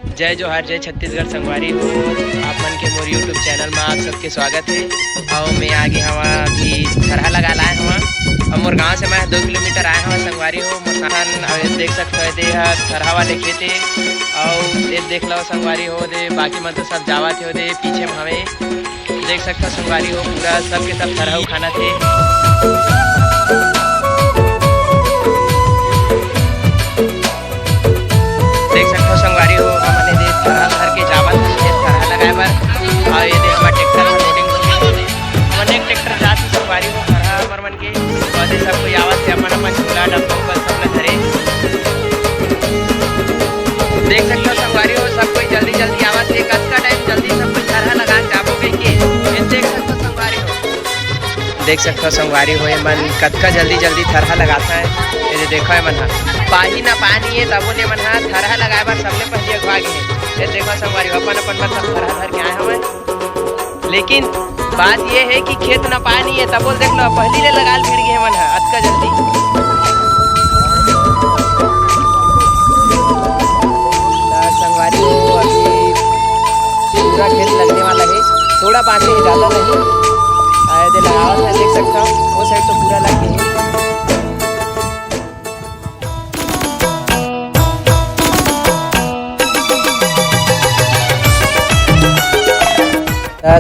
जय जोहार जय छत्तीसगढ़ संगवारी हो। आप मन के मोर यूट्यूब चैनल में आप सबके स्वागत है। और मैं आगे हवा अभी थरहा लगा लाए हवा और मोर गाँव से मैं 2 किलोमीटर आए हवा संगवारी हो। मोर साहन और देख सकते हो दे थरहा वाले खेते और ये देख लो संगवारी हो दे बाकी मन तो सब जावा थे दे पीछे में हमें देख सकते हो संगवारी हो पूरा सबके सब थरहा खाना थे। देख सकते हो संगवारी हो हमने दे थरहा भर के जावत थरहा लगाए बर और ये दे हमारा ट्रैक्टर लोडिंग हमने एक ट्रैक्टर जाती संगवारी हो थरहा हमर मन के और दे सब कोई आवत है अपन अपन झूला डब्बा पर सब न धरे। देख सकते हो संगवारी हो सब कोई जल्दी जल्दी आवत है कद का टाइम जल्दी सब कोई थरहा लगा जाबो कह के देख सकते हो संगवारी हो। देख सकते हो संगवारी हो मन कद का जल्दी जल्दी थरहा लगाता है। ये देखो है मन पाही ना पानी है तबो ने मन थरहा लगाए बर सबले पहले अगवा गए। ये देखो संगवारी अपन अपन पर सब थरहा धर के आए हमें लेकिन बात ये है कि खेत ना पानी है तबो देख लो पहली ले लगाल भिड़ गए मन अतका जल्दी। संगवारी को अभी पूरा खेत लगने वाला है थोड़ा बाकी है ज़्यादा नहीं आए दे लगावत है देख सकता हूँ वो साइड तो पूरा लग गया है।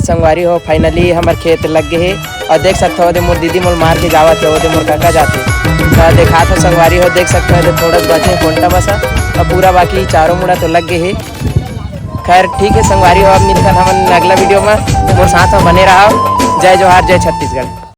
संगवारी हो फाइनली हमार खेत लग गए है और देख सकते हो मोर दीदी मोर मार के जावत है मोर काका जाते देखा था संगवारी हो देख सकते हो थोड़ा बचे कोंटा बसा और पूरा बाकी चारों मुड़ा तो लग गए है। खैर ठीक है संगवारी हो अब मिलकर हम अगला वीडियो में मोर साथ में बने रहा। जय जोहार जय छत्तीसगढ़।